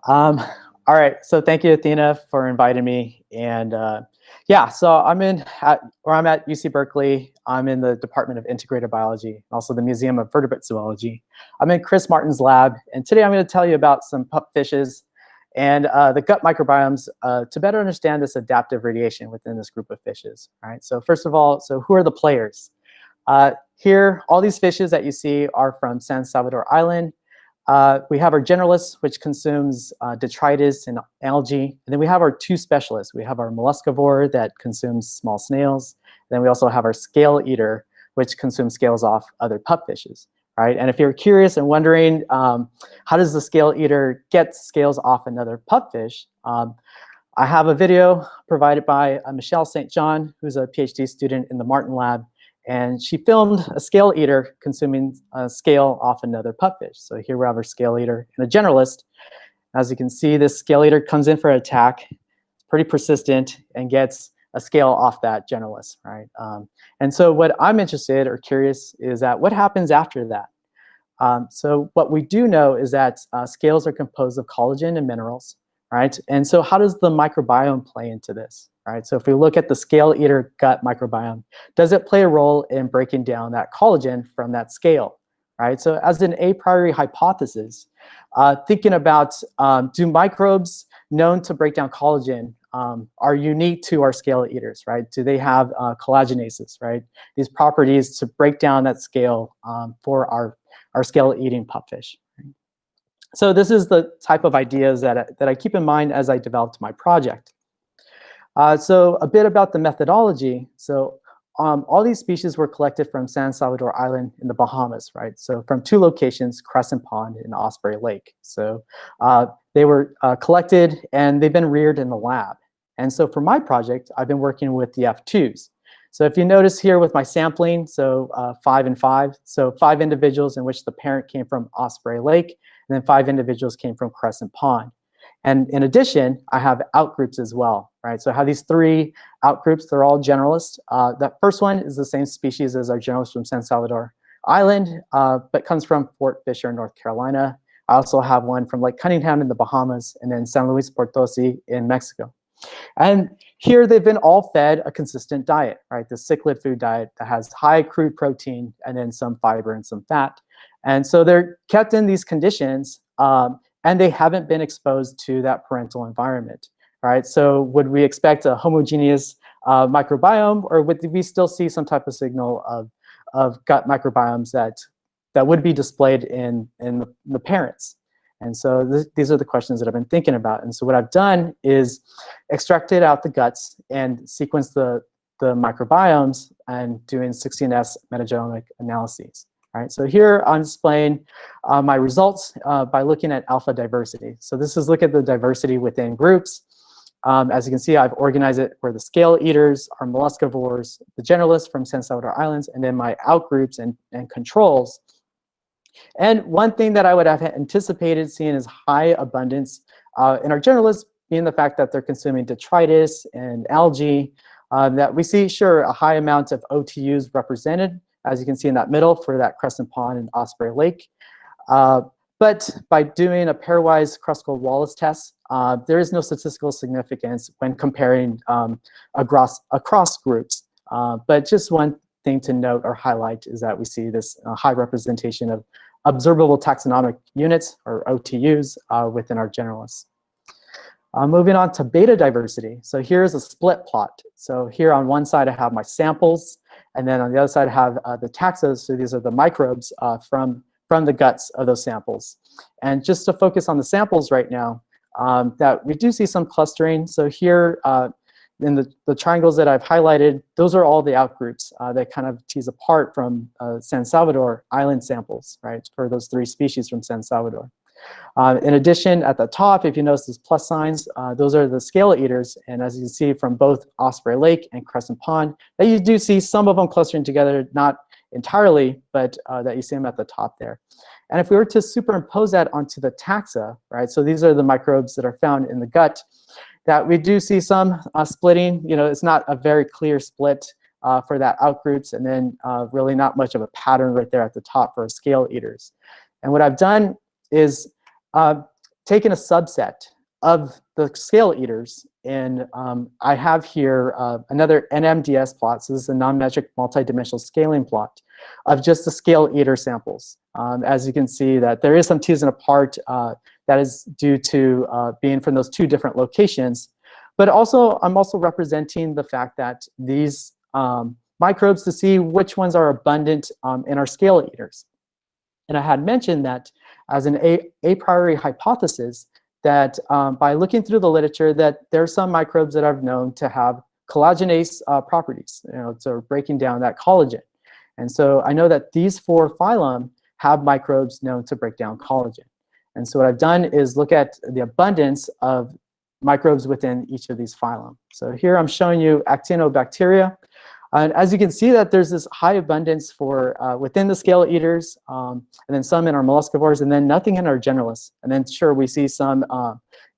All right, so thank you, Athena, for inviting me. And yeah, so I'm at UC Berkeley. I'm in the Department of Integrated Biology, also the Museum of Vertebrate Zoology. I'm in Chris Martin's lab, and today I'm going to tell you about some pupfishes and the gut microbiomes to better understand this adaptive radiation within this group of fishes. All right, so first of all, so who are the players? Here, all these fishes that you see are from San Salvador Island. We have our generalists, which consumes detritus and algae. And then we have our two specialists. We have our molluscivore that consumes small snails. Then we also have our scale eater, which consumes scales off other pupfishes. Right? And if you're curious and wondering, how does the scale eater get scales off another pupfish? I have a video provided by Michelle St. John, who's a PhD student in the Martin lab. And she filmed a scale eater consuming a scale off another pupfish. So here we have our scale eater and a generalist. As you can see, this scale eater comes in for an attack. It's pretty persistent and gets a scale off that generalist, right? And so what I'm interested or curious is that what happens after that? So what we do know is that scales are composed of collagen and minerals, right? And so how does the microbiome play into this? Right, so if we look at the scale eater gut microbiome, does it play a role in breaking down that collagen from that scale? Right, so as an a priori hypothesis, thinking about do microbes known to break down collagen are unique to our scale eaters, right? Do they have collagenases, right? These properties to break down that scale for our scale eating pupfish. Right? So this is the type of ideas that I keep in mind as I developed my project. So a bit about the methodology. So all these species were collected from San Salvador Island in the Bahamas, right? So from two locations, Crescent Pond and Osprey Lake. So they were collected and they've been reared in the lab. And so for my project, I've been working with the F2s. So if you notice here with my sampling, so 5 and 5, so 5 individuals in which the parent came from Osprey Lake, and then 5 individuals came from Crescent Pond. And in addition, I have outgroups as well, right? So I have these 3 outgroups. They're all generalists. That first one is the same species as our generalist from San Salvador Island, but comes from Fort Fisher, North Carolina. I also have one from Lake Cunningham in the Bahamas, and then San Luis Potosi in Mexico. And here they've been all fed a consistent diet, right? The cichlid food diet that has high crude protein and then some fiber and some fat. And so they're kept in these conditions, and they haven't been exposed to that parental environment, right? So would we expect a homogeneous microbiome, or would we still see some type of signal of gut microbiomes that would be displayed in the parents? And so these are the questions that I've been thinking about. And so what I've done is extracted out the guts and sequenced the microbiomes and doing 16S metagenomic analyses. Right, so here I'm displaying my results by looking at alpha diversity. So this is look at the diversity within groups. As you can see, I've organized it where the scale eaters are molluscivores, the generalists from San Salvador Islands, and then my outgroups and controls. And one thing that I would have anticipated seeing is high abundance in our generalists, being the fact that they're consuming detritus and algae, that we see, sure, a high amount of OTUs represented, as you can see in that middle for that Crescent Pond and Osprey Lake. But by doing a pairwise Kruskal-Wallis test, there is no statistical significance when comparing across groups. But just one thing to note or highlight is that we see this high representation of observable taxonomic units, or OTUs, within our generalists. Moving on to beta diversity. So here's a split plot. So here on one side I have my samples, and then on the other side I have the taxas. So these are the microbes from the guts of those samples. And just to focus on the samples right now, that we do see some clustering. So here in the triangles that I've highlighted, those are all the outgroups that kind of tease apart from San Salvador Island samples, right, for those 3 species from San Salvador. In addition, at the top, if you notice these plus signs, those are the scale eaters. And as you can see from both Osprey Lake and Crescent Pond, that you do see some of them clustering together, not entirely, but that you see them at the top there. And if we were to superimpose that onto the taxa, right, so these are the microbes that are found in the gut, that we do see some splitting. You know, it's not a very clear split for that outgroups, and then really not much of a pattern right there at the top for scale eaters. And what I've done is taken a subset of the scale eaters, and I have here another NMDS plot. So this is a non-metric multi-dimensional scaling plot of just the scale eater samples. As you can see, that there is some twos and a part that is due to being from those two different locations. But also, I'm also representing the fact that these microbes, to see which ones are abundant in our scale eaters. And I had mentioned that as an a priori hypothesis, that by looking through the literature, that there are some microbes that are known to have collagenase properties, so breaking down that collagen. And so I know that these 4 phylum have microbes known to break down collagen. And so what I've done is look at the abundance of microbes within each of these phylum. So here I'm showing you actinobacteria. And as you can see, that there's this high abundance for within the scale eaters, and then some in our molluscivores, and then nothing in our generalists. And then sure, we see some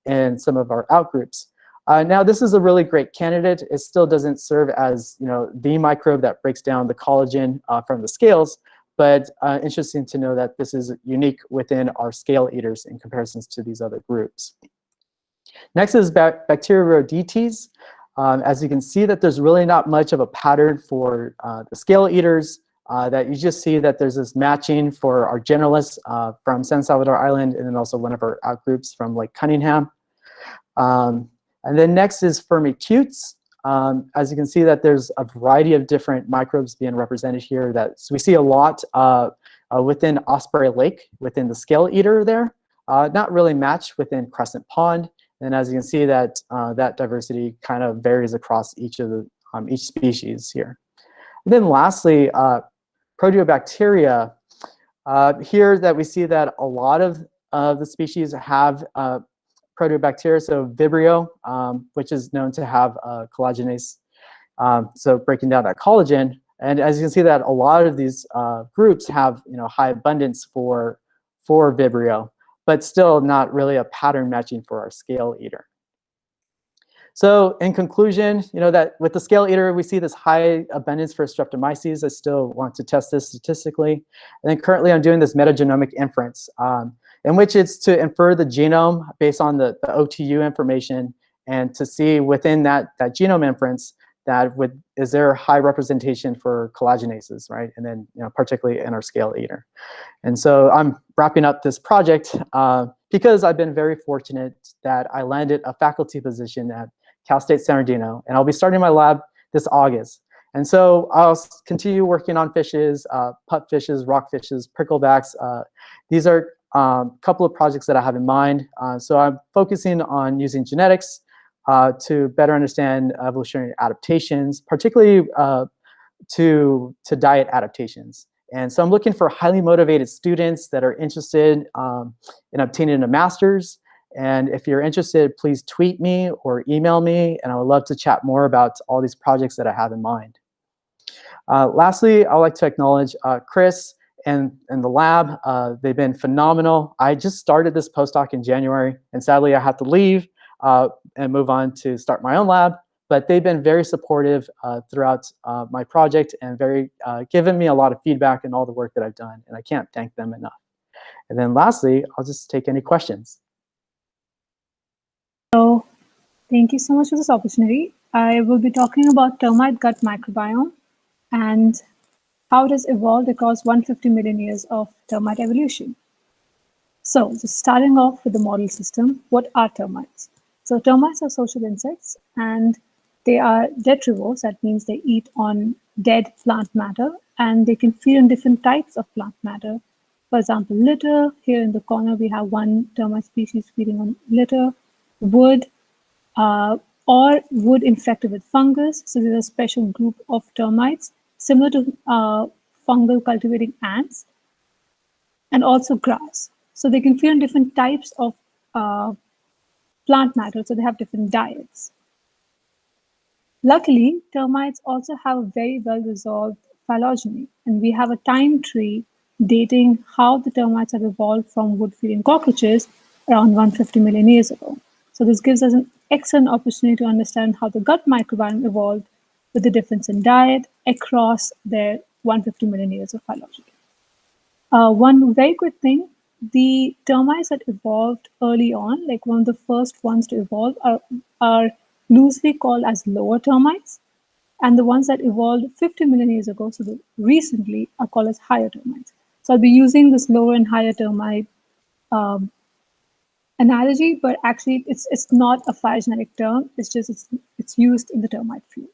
in some of our outgroups. Now this is a really great candidate. It still doesn't serve as the microbe that breaks down the collagen from the scales, but interesting to know that this is unique within our scale eaters in comparisons to these other groups. Next is Bacteroidetes. As you can see, that there's really not much of a pattern for the scale eaters, that you just see that there's this matching for our generalists from San Salvador Island, and then also one of our outgroups from Lake Cunningham. And then next is Firmicutes. As you can see, that there's a variety of different microbes being represented here. So we see a lot within Osprey Lake, within the scale eater there, not really matched within Crescent Pond. And as you can see, that that diversity kind of varies across each of the each species here. And then lastly, Proteobacteria. Here that we see that a lot of the species have Proteobacteria. So Vibrio, which is known to have collagenase, so breaking down that collagen. And as you can see, that a lot of these groups have high abundance for Vibrio, but still not really a pattern matching for our scale eater. So in conclusion, that with the scale eater, we see this high abundance for Streptomyces. I still want to test this statistically. And then currently I'm doing this metagenomic inference, in which it's to infer the genome based on the OTU information, and to see within that genome inference that is there high representation for collagenases, right? And then particularly in our scale eater. And so I'm wrapping up this project because I've been very fortunate that I landed a faculty position at Cal State San Bernardino, and I'll be starting my lab this August. And so I'll continue working on fishes, pupfishes, rockfishes, pricklebacks. These are a couple of projects that I have in mind. So I'm focusing on using genetics to better understand evolutionary adaptations, particularly to diet adaptations. And so I'm looking for highly motivated students that are interested in obtaining a master's. And if you're interested, please tweet me or email me, and I would love to chat more about all these projects that I have in mind. Lastly, I'd like to acknowledge Chris and the lab. They've been phenomenal. I just started this postdoc in January, and sadly I have to leave and move on to start my own lab. But they've been very supportive throughout my project, and very given me a lot of feedback in all the work that I've done, and I can't thank them enough. And then lastly, I'll just take any questions. So thank you so much for this opportunity. I will be talking about termite gut microbiome and how it has evolved across 150 million years of termite evolution. So just starting off with the model system, what are termites? So termites are social insects, and they are detrivores. That means they eat on dead plant matter, and they can feed on different types of plant matter. For example, litter. Here in the corner, we have one termite species feeding on litter, wood, or wood infected with fungus. So there's a special group of termites similar to fungal cultivating ants, and also grass. So they can feed on different types of plant matter, so they have different diets. Luckily, termites also have a very well-resolved phylogeny, and we have a time tree dating how the termites have evolved from wood-feeding cockroaches around 150 million years ago. So this gives us an excellent opportunity to understand how the gut microbiome evolved with the difference in diet across their 150 million years of phylogeny. One very quick thing the termites that evolved early on, like one of the first ones to evolve, are loosely called as lower termites. And the ones that evolved 50 million years ago, so recently, are called as higher termites. So I'll be using this lower and higher termite analogy, but actually it's not a phylogenetic term. It's used in the termite field.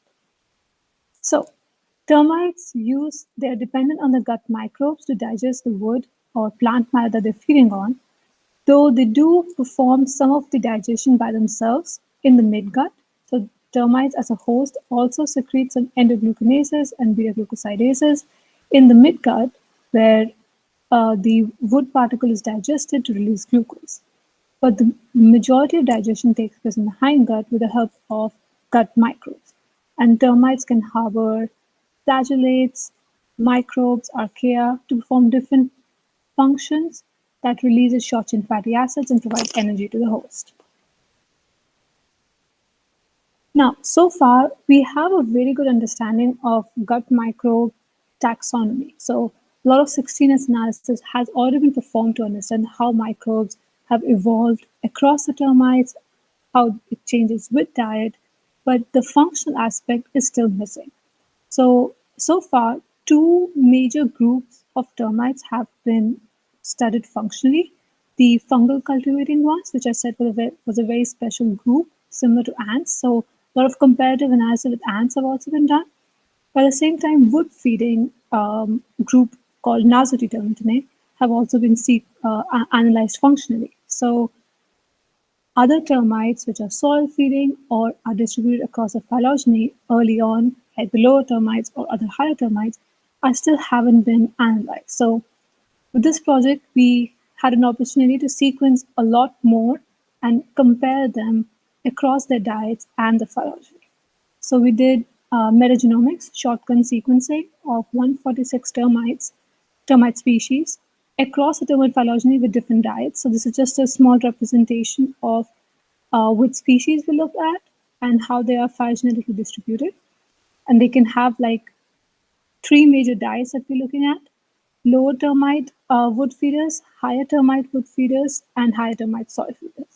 So termites they're dependent on the gut microbes to digest the wood or plant matter that they're feeding on, though they do perform some of the digestion by themselves in the midgut. So termites as a host also secrete some endoglucanases and beta-glucosidases in the midgut, where the wood particle is digested to release glucose. But the majority of digestion takes place in the hindgut with the help of gut microbes. And termites can harbor flagellates, microbes, archaea to perform different functions that releases short-chain fatty acids and provide energy to the host. Now, so far, we have a very good understanding of gut microbe taxonomy. So a lot of 16S analysis has already been performed to understand how microbes have evolved across the termites, how it changes with diet, but the functional aspect is still missing. So far, two major groups of termites have been studied functionally. The fungal cultivating ones, which I said was a very special group, similar to ants. So a lot of comparative analysis with ants have also been done. But at the same time, wood feeding group called Nasoty termitinae have also been analyzed functionally. So other termites, which are soil feeding or are distributed across a phylogeny early on, like the lower termites or other higher termites, still haven't been analyzed. So with this project, we had an opportunity to sequence a lot more and compare them across their diets and the phylogeny. So we did metagenomics, shotgun sequencing of 146 termite species across the termite phylogeny with different diets. So this is just a small representation of which species we looked at and how they are phylogenetically distributed. And they can have like three major diets that we're looking at: lower termite wood feeders, higher termite wood feeders, and higher termite soil feeders.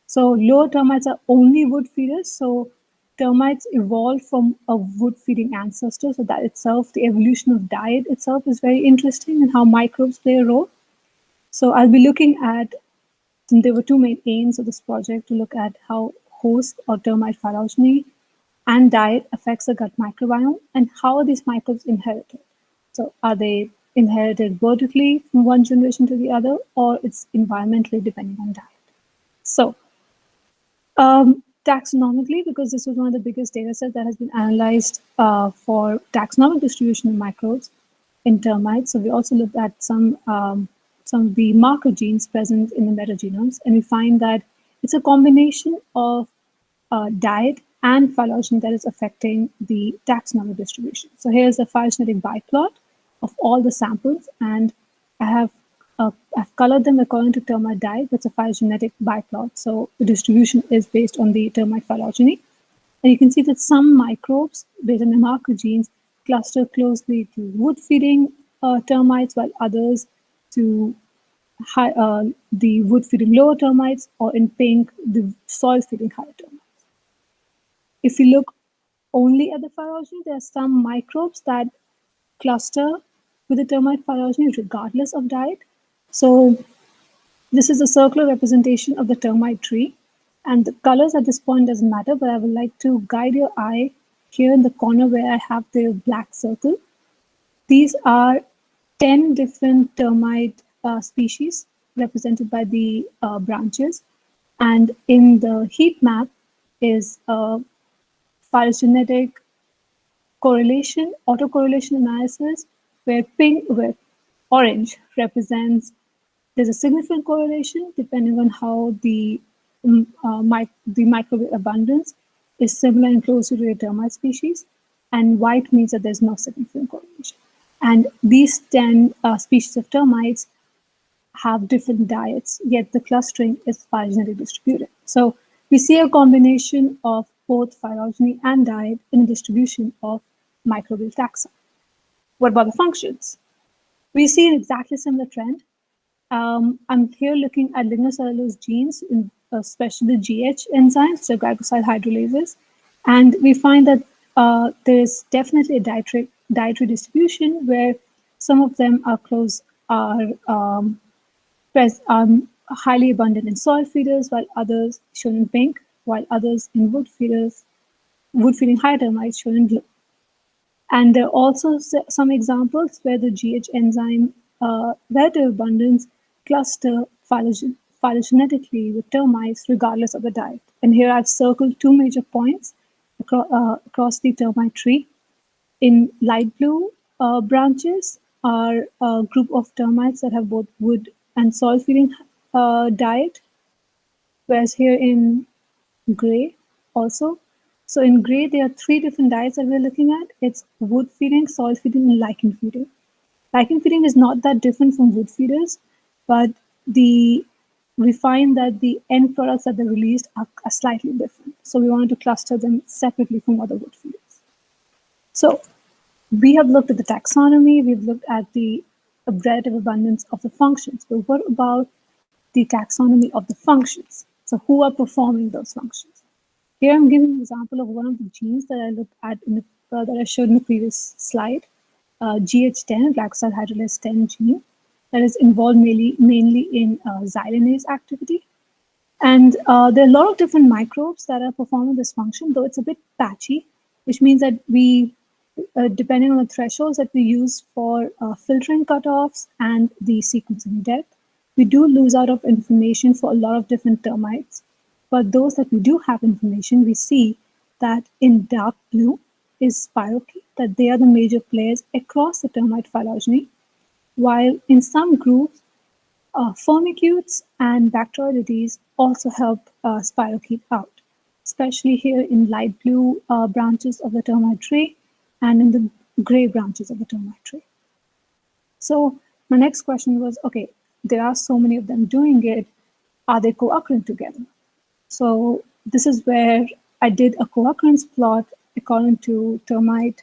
So lower termites are only wood feeders. So termites evolved from a wood feeding ancestor. So that itself, the evolution of diet itself is very interesting, and how microbes play a role. So I'll be looking at, there were two main aims of this project, to look at how host or termite phylogeny and diet affects the gut microbiome, and how are these microbes inherited. So are they inherited vertically from one generation to the other, or it's environmentally depending on diet? So taxonomically, because this was one of the biggest data sets that has been analyzed for taxonomic distribution of microbes in termites. So we also looked at some of the marker genes present in the metagenomes, and we find that it's a combination of diet and phylogeny that is affecting the taxonomic distribution. So here's a phylogenetic biplot of all the samples, and I've colored them according to termite diet. That's a phylogenetic biplot. So the distribution is based on the termite phylogeny. And you can see that some microbes, based on the marker genes, cluster closely to wood-feeding termites, while others to the wood-feeding lower termites, or in pink, the soil-feeding higher termites. If you look only at the phylogeny, there are some microbes that cluster with the termite phylogeny regardless of diet. So this is a circular representation of the termite tree, and the colors at this point doesn't matter, but I would like to guide your eye here in the corner where I have the black circle. These are 10 different termite species represented by the branches, and in the heat map is a phylogenetic correlation, autocorrelation analysis, where orange represents there's a significant correlation depending on how the microbial abundance is similar and closer to the termite species, and white means that there's no significant correlation. And these 10 species of termites have different diets, yet the clustering is phylogenetically distributed. So we see a combination of both phylogeny and diet in the distribution of microbial taxa. What about the functions? We see an exactly similar trend. I'm here looking at lignocellulose genes, especially the GH enzymes, so glycoside hydrolases, and we find that there is definitely a dietary distribution where some of them are highly abundant in soil feeders, while others shown in pink, while others in wood feeding high termites shown in blue. And there are also some examples where the GH enzyme relative abundance cluster phylogenetically with termites regardless of the diet. And here I've circled two major points across the termite tree. In light blue branches are a group of termites that have both wood and soil feeding diet, whereas here in gray also. So in gray, there are three different diets that we're looking at. It's wood feeding, soil feeding, and lichen feeding. Lichen feeding is not that different from wood feeders, but we find that the end products that they're released are slightly different. So we wanted to cluster them separately from other wood feeders. So we have looked at the taxonomy, we've looked at the relative abundance of the functions, but what about the taxonomy of the functions? So who are performing those functions? Here I'm giving an example of one of the genes that I looked at that I showed in the previous slide, GH10, glycoside hydrolase 10 gene, that is involved mainly in xylanase activity. And there are a lot of different microbes that are performing this function, though it's a bit patchy, which means that we, depending on the thresholds that we use for filtering cutoffs and the sequencing depth, we do lose out of information for a lot of different termites. But those that we do have information, we see that in dark blue is spirochete, that they are the major players across the termite phylogeny, while in some groups, firmicutes and bacteroidetes also help spirochete out, especially here in light blue branches of the termite tree and in the gray branches of the termite tree. So my next question was, okay, there are so many of them doing it, are they co-occurring together? So this is where I did a co-occurrence plot according to termite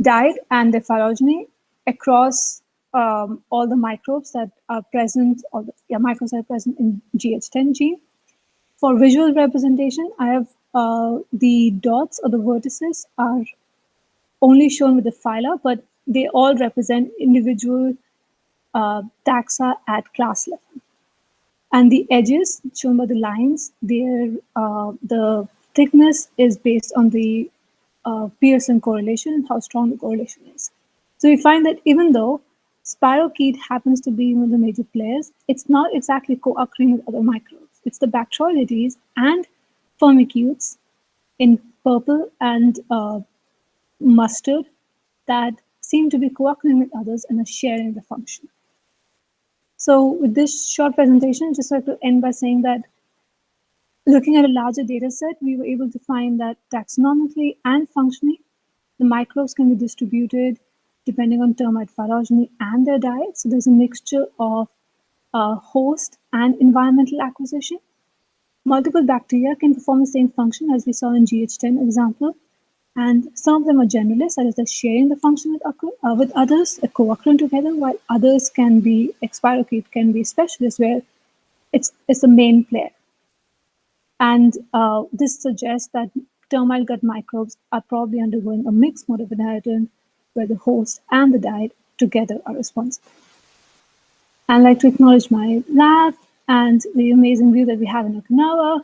diet and their phylogeny across all the microbes that are present, or the microbes that are present in GH10 gene. For visual representation, I have the dots or the vertices are only shown with the phyla, but they all represent individual taxa at class level. And the edges shown by the lines, the thickness is based on the Pearson correlation and how strong the correlation is. So we find that even though spirochete happens to be one of the major players, it's not exactly co-occurring with other microbes. It's the bacteroidetes and firmicutes in purple and mustard that seem to be co-occurring with others and are sharing the function. So with this short presentation, just like to end by saying that looking at a larger data set, we were able to find that taxonomically and functionally, the microbes can be distributed depending on termite phylogeny and their diet. So there's a mixture of host and environmental acquisition. Multiple bacteria can perform the same function as we saw in GH10 example. And some of them are generalists, that is, they're sharing the function with others, co-occurring together, while others can be, spirochete can be specialists where it's the main player. And this suggests that termite gut microbes are probably undergoing a mixed mode of inheritance where the host and the diet together are responsible. I'd like to acknowledge my lab and the amazing view that we have in Okinawa,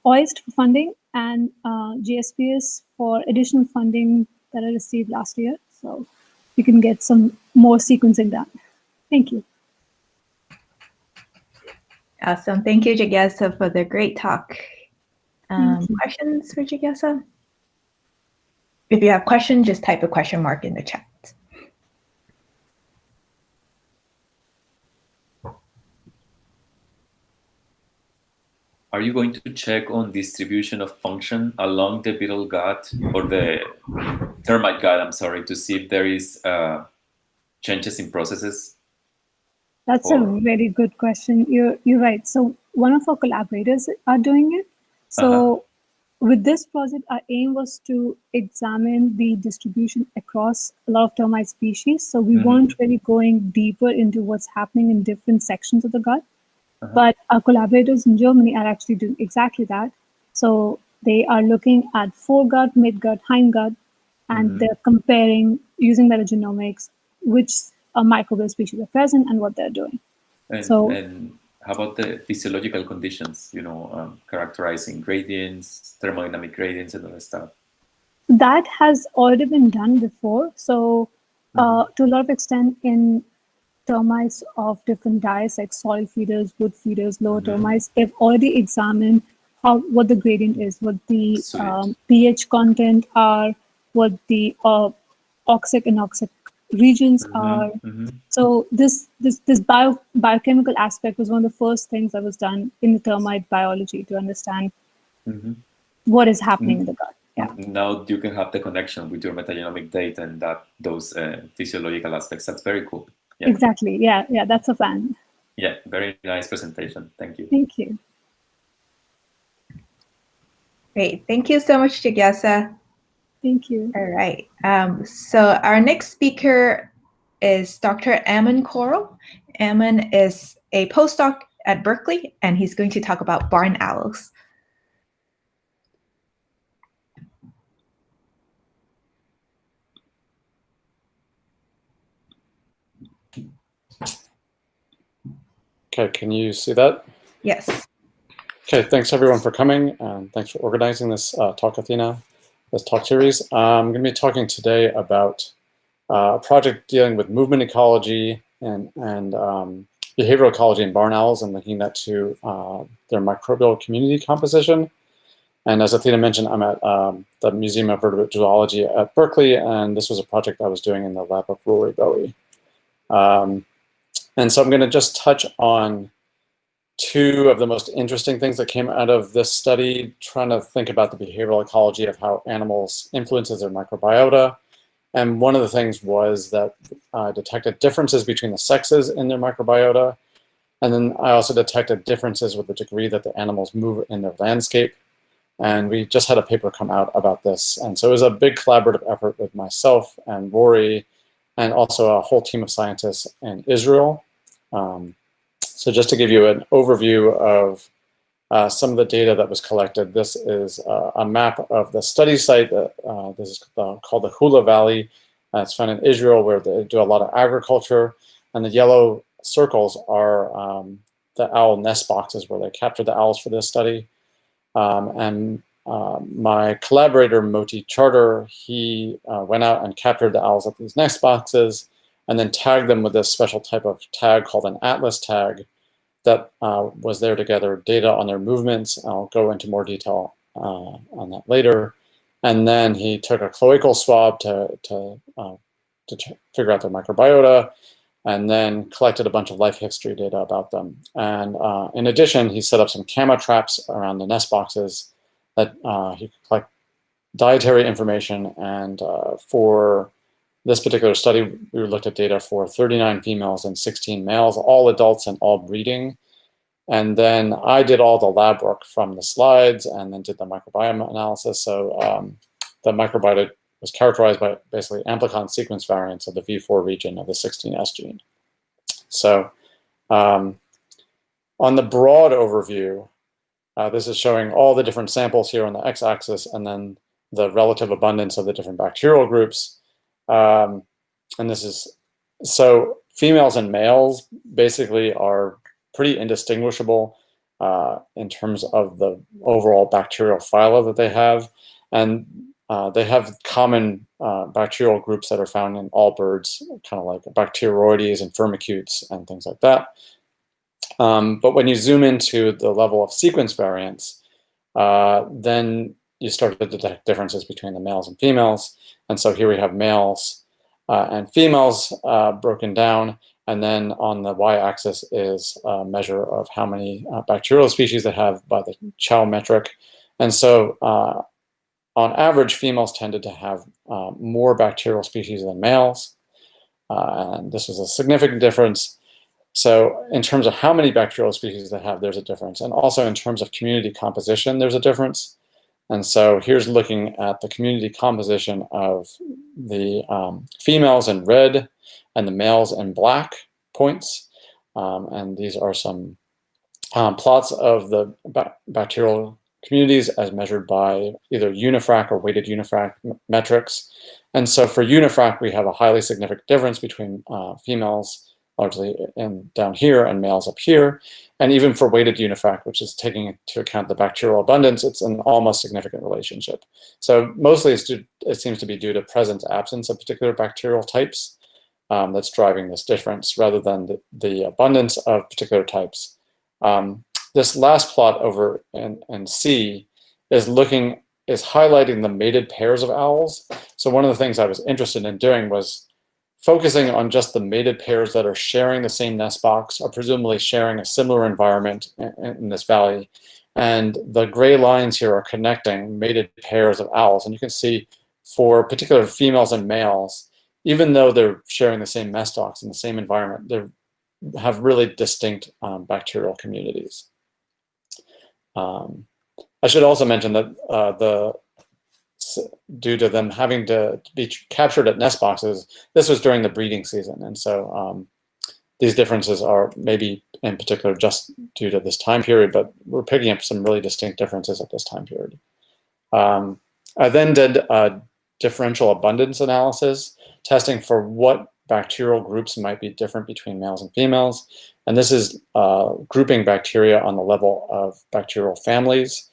OIST for funding, and GSPS for additional funding that I received last year. So you can get some more sequencing done. Thank you. Awesome. Thank you, Jigyasa, for the great talk. Questions for Jigyasa? If you have questions, just type a question mark in the chat. Are you going to check on distribution of function along the beetle gut or the termite gut, I'm sorry, to see if there is changes in processes? That's a very good question. You're right. So one of our collaborators are doing it. So with this project, our aim was to examine the distribution across a lot of termite species. So we weren't really going deeper into what's happening in different sections of the gut. But our collaborators in Germany are actually doing exactly that. So they are looking at foregut, midgut, hindgut, and they're comparing using metagenomics which microbial species are present and what they're doing. And how about the physiological conditions, characterizing gradients, thermodynamic gradients, and other stuff? That has already been done before. So to a lot of extent in termites of different diets like soil feeders, wood feeders, lower termites, they've already examined what the gradient is, what the pH content are, what the oxic and anoxic regions are. So this biochemical aspect was one of the first things that was done in the termite biology to understand what is happening in the gut. Yeah. Now you can have the connection with your metagenomic data and those physiological aspects. That's very cool. Yeah. Exactly. Yeah, that's a plan. Yeah, very nice presentation. Thank you. Thank you. Great. Thank you so much, Jigyasa. Thank you. All right. So our next speaker is Dr. Ammon Corl. Ammon is a postdoc at Berkeley, and he's going to talk about barn owls. Okay, can you see that? Yes. Okay, thanks everyone for coming, and thanks for organizing this talk, Athena, this talk series. I'm going to be talking today about a project dealing with movement ecology and behavioral ecology in barn owls, and linking that to their microbial community composition. And as Athena mentioned, I'm at the Museum of Vertebrate Zoology at Berkeley, and this was a project I was doing in the lab of Rory Bowie. And so I'm going to just touch on two of the most interesting things that came out of this study, trying to think about the behavioral ecology of how animals influences their microbiota. And one of the things was that I detected differences between the sexes in their microbiota. And then I also detected differences with the degree that the animals move in their landscape. And we just had a paper come out about this. And so it was a big collaborative effort with myself and Rory, and also a whole team of scientists in Israel. So just to give you an overview of some of the data that was collected, this is a map of the study site. This is called the Hula Valley. It's found in Israel, where they do a lot of agriculture. And the yellow circles are the owl nest boxes where they captured the owls for this study. My collaborator, Moti Charter, he went out and captured the owls at these nest boxes and then tagged them with this special type of tag called an atlas tag that was there to gather data on their movements. I'll go into more detail on that later. And then he took a cloacal swab to figure out their microbiota, and then collected a bunch of life history data about them. And in addition, he set up some camera traps around the nest boxes that he could collect dietary information. And for this particular study, we looked at data for 39 females and 16 males, all adults and all breeding. And then I did all the lab work from the slides and then did the microbiome analysis. So the microbiota was characterized by basically amplicon sequence variants of the V4 region of the 16S gene. So on the broad overview, this is showing all the different samples here on the x-axis, and then the relative abundance of the different bacterial groups. And this is, so females and males basically are pretty indistinguishable in terms of the overall bacterial phyla that they have. And they have common bacterial groups that are found in all birds, kind of like Bacteroides and Firmicutes and things like that. But when you zoom into the level of sequence variants, then you start to detect differences between the males and females. And so here we have males and females broken down. And then on the y-axis is a measure of how many bacterial species they have by the Chow metric. And so on average, females tended to have more bacterial species than males. And this was a significant difference. So in terms of how many bacterial species they have, there's a difference. And also in terms of community composition, there's a difference. And so here's looking at the community composition of the females in red and the males in black points. And these are some plots of the bacterial communities as measured by either unifrac or weighted unifrac metrics. And so for unifrac, we have a highly significant difference between females largely down here and males up here. And even for weighted unifrac, which is taking into account the bacterial abundance, it's an almost significant relationship. So mostly it seems to be due to presence absence of particular bacterial types that's driving this difference rather than the abundance of particular types. This last plot over in C is highlighting the mated pairs of owls. So one of the things I was interested in doing was focusing on just the mated pairs that are sharing the same nest box, or presumably sharing a similar environment in this valley. And the gray lines here are connecting mated pairs of owls. And you can see for particular females and males, even though they're sharing the same nest box in the same environment, they have really distinct bacterial communities. I should also mention that due to them having to be captured at nest boxes, this was during the breeding season. And so these differences are maybe in particular just due to this time period, but we're picking up some really distinct differences at this time period. I then did a differential abundance analysis, testing for what bacterial groups might be different between males and females. And this is grouping bacteria on the level of bacterial families.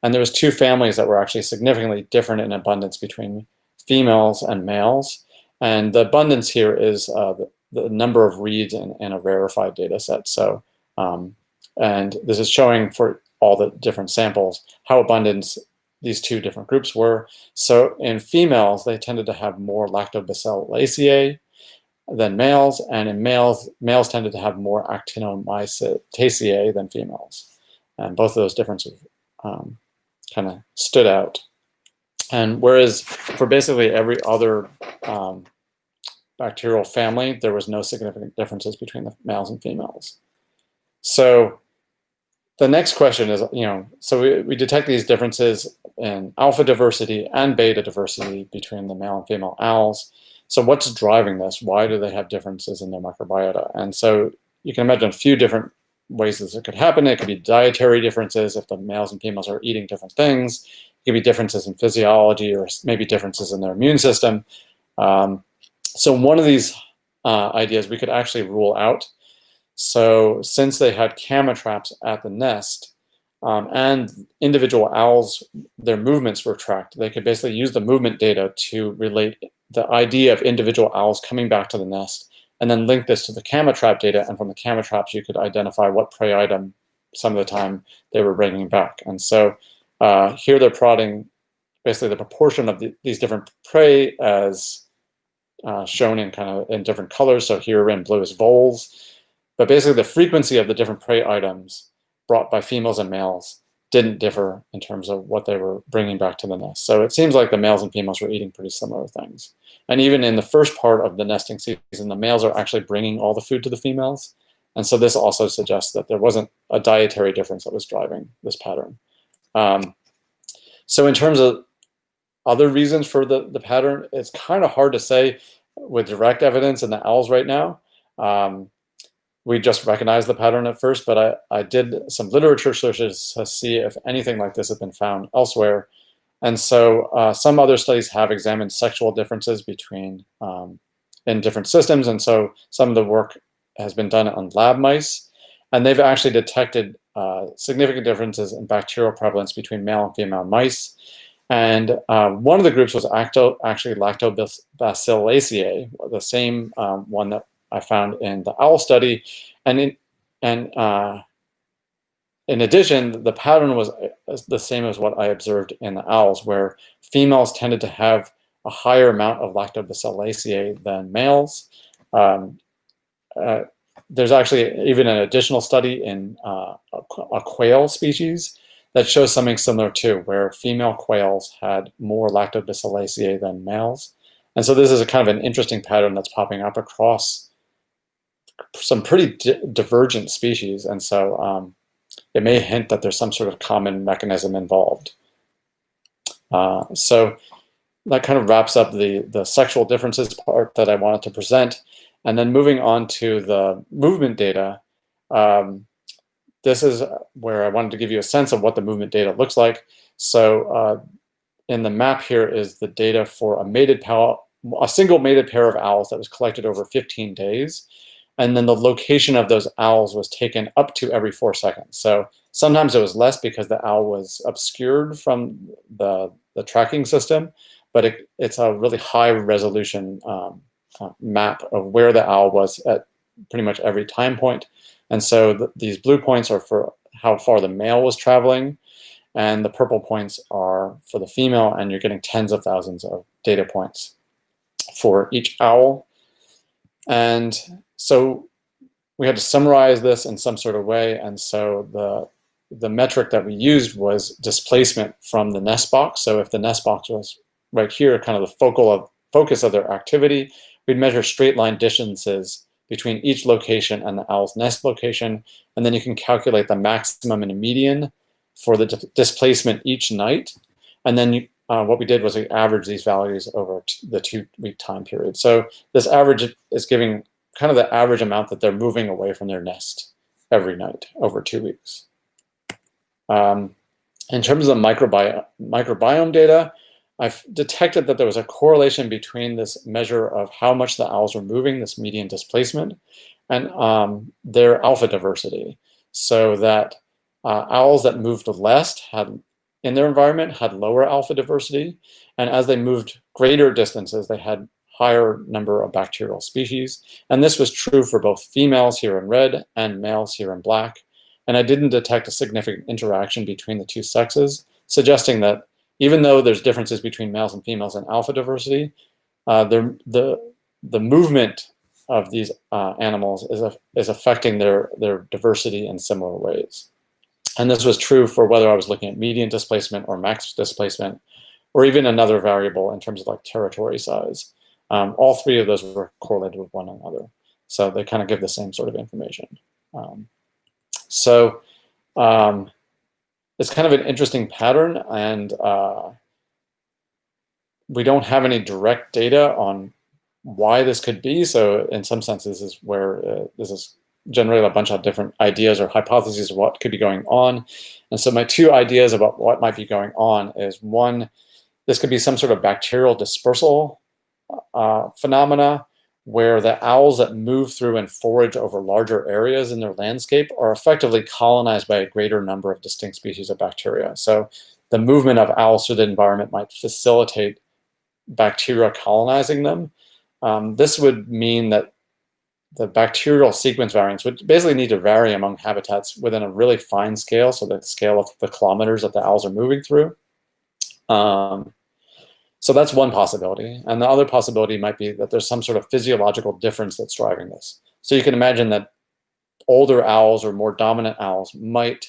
And there was 2 families that were actually significantly different in abundance between females and males. And the abundance here is the number of reads in a rarefied data set. So, and this is showing for all the different samples how abundant these 2 different groups were. So in females, they tended to have more Lactobacillus than males, and in males tended to have more Actinomycetaceae than females. And both of those differences kind of stood out. And whereas for basically every other bacterial family, there was no significant differences between the males and females. So the next question is, so we detect these differences in alpha diversity and beta diversity between the male and female owls. So what's driving this? Why do they have differences in their microbiota? And so you can imagine a few different ways that it could happen. It could be dietary differences if the males and females are eating different things. It could be differences in physiology or maybe differences in their immune system. So one of these ideas we could actually rule out. So since they had camera traps at the nest and individual owls, their movements were tracked, they could basically use the movement data to relate the idea of individual owls coming back to the nest and then link this to the camera trap data. And from the camera traps, you could identify what prey item some of the time they were bringing back. And so here they're plotting basically the proportion of these different prey as shown in different colors. So here in blue is voles. But basically the frequency of the different prey items brought by females and males didn't differ in terms of what they were bringing back to the nest. So it seems like the males and females were eating pretty similar things. And even in the first part of the nesting season, the males are actually bringing all the food to the females. And so this also suggests that there wasn't a dietary difference that was driving this pattern. So in terms of other reasons for the pattern, it's kind of hard to say with direct evidence in the owls right now. We just recognized the pattern at first, but I did some literature searches to see if anything like this had been found elsewhere. And so some other studies have examined sexual differences between in different systems. And so some of the work has been done on lab mice, and they've actually detected significant differences in bacterial prevalence between male and female mice. And one of the groups was actually Lactobacillus, the same one that I found in the owl study. And in addition, the pattern was the same as what I observed in the owls, where females tended to have a higher amount of Lactobacillus than males. There's actually even an additional study in a quail species that shows something similar too, where female quails had more Lactobacillus than males. And so this is a kind of an interesting pattern that's popping up across some pretty divergent species. And so it may hint that there's some sort of common mechanism involved. So that kind of wraps up the sexual differences part that I wanted to present. And then moving on to the movement data, this is where I wanted to give you a sense of what the movement data looks like. So in the map here is the data for a single mated pair of owls that was collected over 15 days. And then the location of those owls was taken up to every 4 seconds. So sometimes it was less because the owl was obscured from the tracking system, but it's a really high resolution map of where the owl was at pretty much every time point. And so these blue points are for how far the male was traveling, and the purple points are for the female, and you're getting tens of thousands of data points for each owl. And so we had to summarize this in some sort of way, and so the metric that we used was displacement from the nest box. So if the nest box was right here, kind of the focus of their activity, we'd measure straight line distances between each location and the owl's nest location, and then you can calculate the maximum and a median for the displacement each night. And then what we did was we averaged these values over the 2-week time period. So this average is giving kind of the average amount that they're moving away from their nest every night over 2 weeks. In terms of microbiome data, I've detected that there was a correlation between this measure of how much the owls were moving, this median displacement, and their alpha diversity. So that owls that moved less in their environment had lower alpha diversity, and as they moved greater distances, they had higher number of bacterial species. And this was true for both females here in red and males here in black. And I didn't detect a significant interaction between the two sexes, suggesting that even though there's differences between males and females in alpha diversity, the movement of these animals is affecting their diversity in similar ways. And this was true for whether I was looking at median displacement or max displacement, or even another variable in terms of like territory size. All three of those were correlated with one another. So they kind of give the same sort of information. It's kind of an interesting pattern, and we don't have any direct data on why this could be. So in some senses, this is where this is generated a bunch of different ideas or hypotheses of what could be going on. And so my two ideas about what might be going on is, one, this could be some sort of bacterial dispersal phenomena, where the owls that move through and forage over larger areas in their landscape are effectively colonized by a greater number of distinct species of bacteria. So the movement of owls through the environment might facilitate bacteria colonizing them. This would mean that the bacterial sequence variance would basically need to vary among habitats within a really fine scale, so the scale of the kilometers that the owls are moving through. So that's one possibility. And the other possibility might be that there's some sort of physiological difference that's driving this. So you can imagine that older owls or more dominant owls might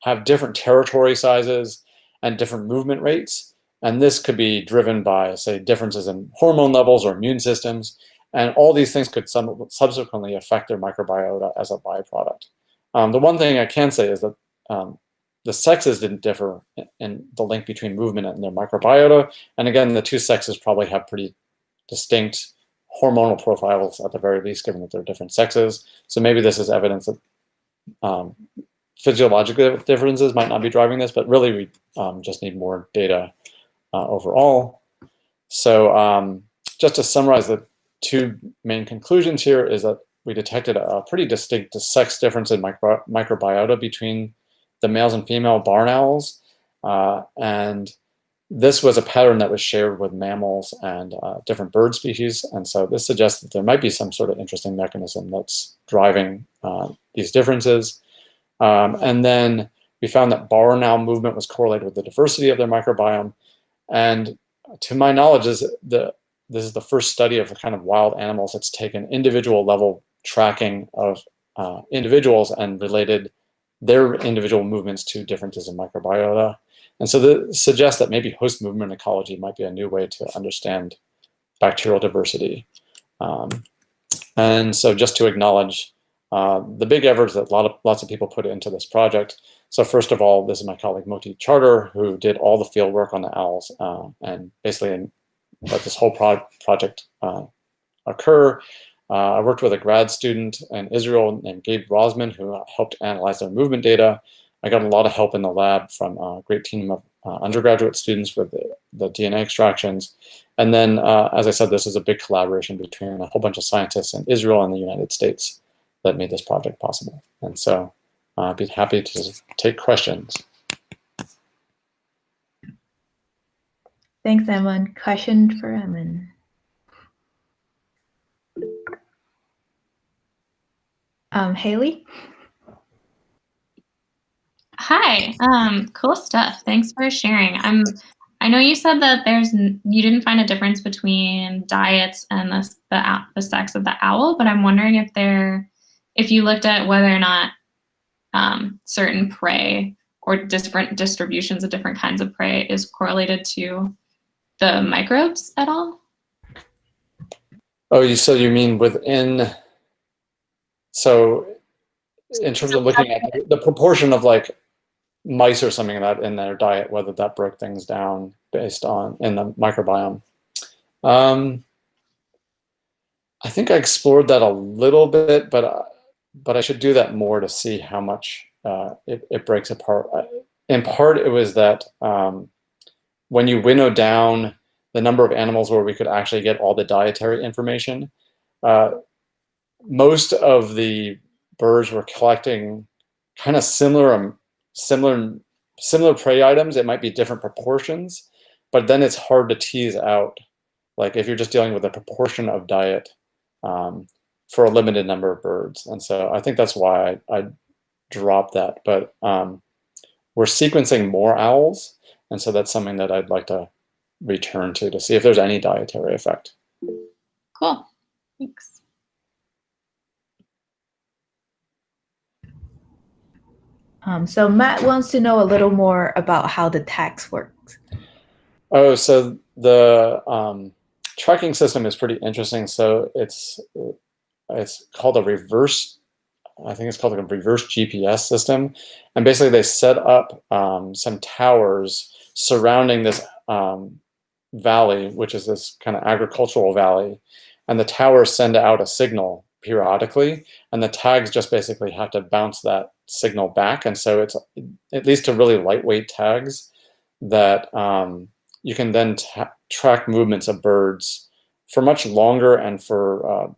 have different territory sizes and different movement rates. And this could be driven by, say, differences in hormone levels or immune systems. And all these things could subsequently affect their microbiota as a byproduct. The one thing I can say is that the sexes didn't differ in the link between movement and their microbiota. And again, the two sexes probably have pretty distinct hormonal profiles at the very least, given that they're different sexes. So maybe this is evidence that physiological differences might not be driving this, but really we just need more data overall. So just to summarize, the two main conclusions here is that we detected a pretty distinct sex difference in microbiota between the males and female barn owls, and this was a pattern that was shared with mammals and different bird species, and so this suggests that there might be some sort of interesting mechanism that's driving these differences. And then we found that barn owl movement was correlated with the diversity of their microbiome, and to my knowledge, this is the first study of the kind of wild animals that's taken individual level tracking of individuals and related their individual movements to differences in microbiota. And so this suggests that maybe host movement ecology might be a new way to understand bacterial diversity. And so just to acknowledge the big efforts that lots of people put into this project. So first of all, this is my colleague Moti Charter, who did all the field work on the owls and basically let this whole project occur. I worked with a grad student in Israel named Gabe Rosman, who helped analyze their movement data. I got a lot of help in the lab from a great team of undergraduate students with the DNA extractions. And then, as I said, this is a big collaboration between a whole bunch of scientists in Israel and the United States that made this project possible. And so I'd be happy to take questions. Thanks, Ammon. Question for Ammon. Haley? Hi, cool stuff. Thanks for sharing. I know you said that you didn't find a difference between diets and the sex of the owl, but I'm wondering if you looked at whether or not certain prey or different distributions of different kinds of prey is correlated to the microbes at all? Oh, so you mean within, so in terms of looking at the proportion of like mice or something like that in their diet, whether that broke things down based on in the microbiome. I think I explored that a little bit, but I should do that more to see how much it breaks apart. In part, it was that when you winnow down the number of animals where we could actually get all the dietary information, most of the birds were collecting kind of similar prey items. It might be different proportions, but then it's hard to tease out, like if you're just dealing with a proportion of diet for a limited number of birds. And so I think that's why I dropped that. But we're sequencing more owls, and so that's something that I'd like to return to see if there's any dietary effect. Cool, thanks. So Matt wants to know a little more about how the tags works. Oh, so the tracking system is pretty interesting. So it's called a reverse, I think it's called like a reverse GPS system. And basically they set up some towers surrounding this valley, which is this kind of agricultural valley. And the towers send out a signal periodically, and the tags just basically have to bounce that signal back. And so it leads to really lightweight tags that you can then track movements of birds for much longer and for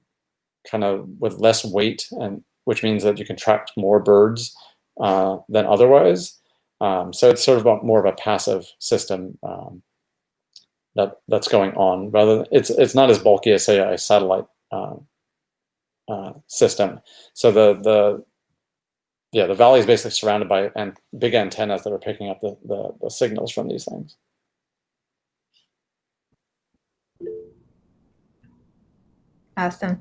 kind of with less weight, and which means that you can track more birds than otherwise. So it's sort of more of a passive system that's going on. Rather than, it's not as bulky as say a satellite system. So the valley is basically surrounded by big antennas that are picking up the signals from these things. Awesome.